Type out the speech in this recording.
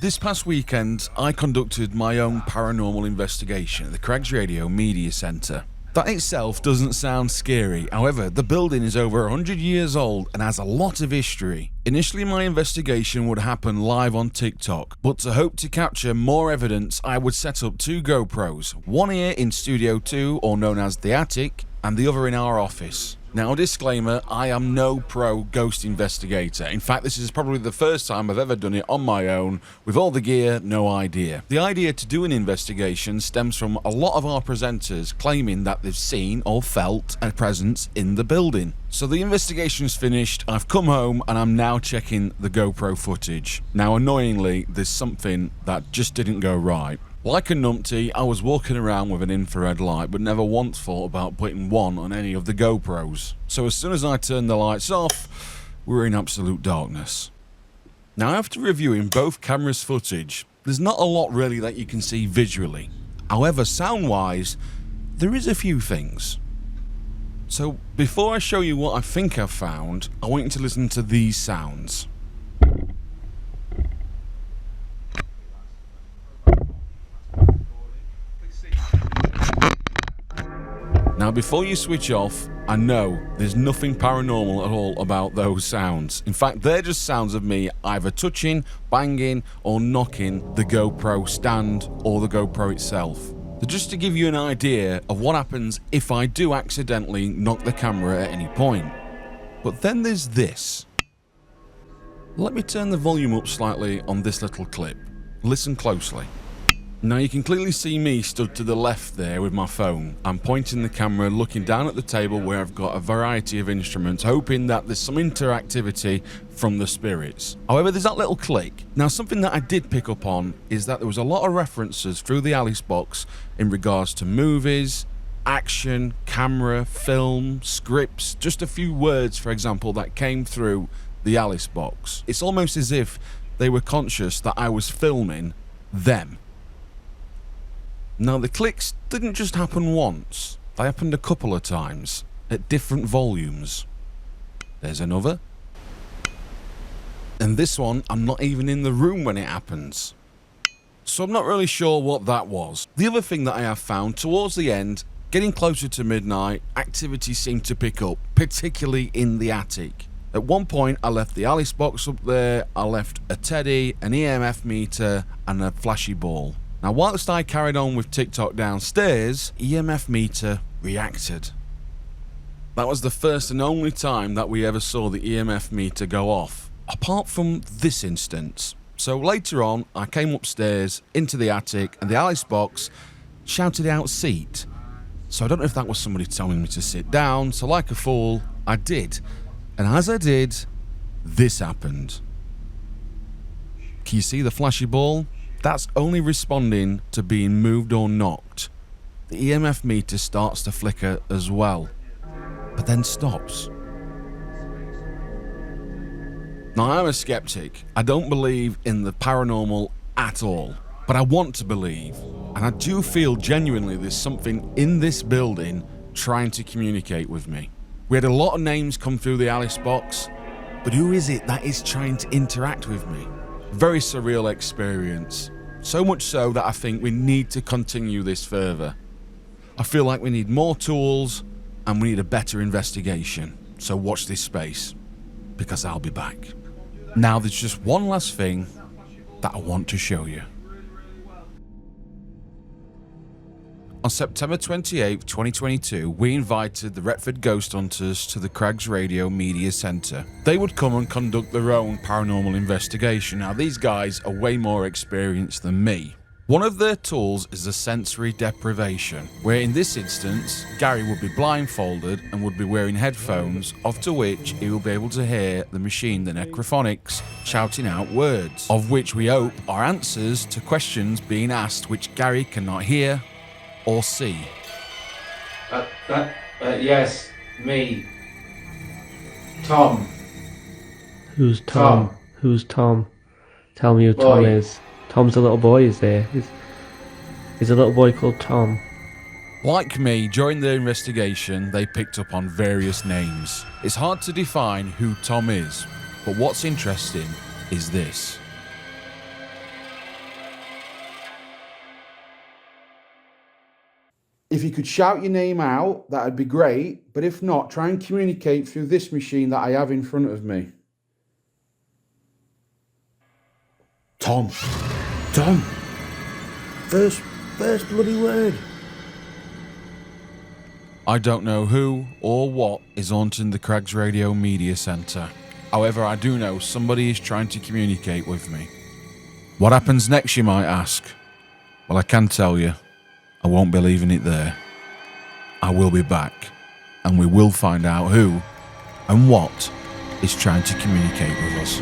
This past weekend, I conducted my own paranormal investigation at the Craigs Radio Media Centre. That itself doesn't sound scary, however, the building is over 100 years old and has a lot of history. Initially, my investigation would happen live on TikTok, but to hope to capture more evidence, I would set up 2 GoPros, one here in Studio 2, or known as the Attic, and the other in our office. Now, disclaimer, I am no pro ghost investigator. In fact, this is probably the first time I've ever done it on my own, with all the gear, no idea. The idea to do an investigation stems from a lot of our presenters claiming that they've seen or felt a presence in the building. So the investigation's finished, I've come home and I'm now checking the GoPro footage. Now, annoyingly, there's something that just didn't go right. Like a numpty, I was walking around with an infrared light, but never once thought about putting one on any of the GoPros. So as soon as I turned the lights off, we were in absolute darkness. Now, after reviewing both cameras' footage, there's not a lot really that you can see visually. However, sound-wise, there is a few things. So before I show you what I think I've found, I want you to listen to these sounds. Now, before you switch off, I know there's nothing paranormal at all about those sounds. In fact, they're just sounds of me either touching, banging, or knocking the GoPro stand or the GoPro itself. So just to give you an idea of what happens if I do accidentally knock the camera at any point. But then there's this. Let me turn the volume up slightly on this little clip. Listen closely. Now you can clearly see me stood to the left there with my phone. I'm pointing the camera, looking down at the table where I've got a variety of instruments, hoping that there's some interactivity from the spirits. However, there's that little click. Now, something that I did pick up on is that there was a lot of references through the Alice box in regards to movies, action, camera, film, scripts, just a few words, for example, that came through the Alice box. It's almost as if they were conscious that I was filming them. Now, the clicks didn't just happen once, they happened a couple of times, at different volumes. There's another. And this one, I'm not even in the room when it happens. So I'm not really sure what that was. The other thing that I have found, towards the end, getting closer to midnight, activity seemed to pick up, particularly in the attic. At one point, I left the Alice box up there, I left a teddy, an EMF meter, and a flashy ball. Now, whilst I carried on with TikTok downstairs, EMF meter reacted. That was the first and only time that we ever saw the EMF meter go off, apart from this instance. So later on, I came upstairs into the attic and the Alice box shouted out "seat." So I don't know if that was somebody telling me to sit down, so like a fool, I did. And as I did, this happened. Can you see the flashy ball? That's only responding to being moved or knocked. The EMF meter starts to flicker as well, but then stops. Now, I'm a skeptic. I don't believe in the paranormal at all, but I want to believe, and I do feel genuinely there's something in this building trying to communicate with me. We had a lot of names come through the Alice box, but who is it that is trying to interact with me? Very surreal experience. So much so that I think we need to continue this further. I feel like we need more tools and we need a better investigation. So watch this space, because I'll be back. Now there's just one last thing that I want to show you. On September 28, 2022, we invited the Retford Ghost Hunters to the Craigs Radio Media Centre. They would come and conduct their own paranormal investigation. Now, these guys are way more experienced than me. One of their tools is the sensory deprivation, where in this instance, Gary would be blindfolded and would be wearing headphones, after which he will be able to hear the machine, the necrophonics, shouting out words, of which we hope are answers to questions being asked which Gary cannot hear or see. Yes, me. Tom. Who's Tom? Who's Tom? Tell me who Tom is. Tom's a little boy, is there? Is a little boy called Tom. Like me, during the investigation, they picked up on various names. It's hard to define who Tom is, but what's interesting is this. If you could shout your name out, that'd be great. But if not, try and communicate through this machine that I have in front of me. Tom. Tom. First bloody word. I don't know who or what is haunting the Crags Radio Media Centre. However, I do know somebody is trying to communicate with me. What happens next, you might ask? Well, I can tell you, I won't be leaving it there. I will be back, and we will find out who and what is trying to communicate with us.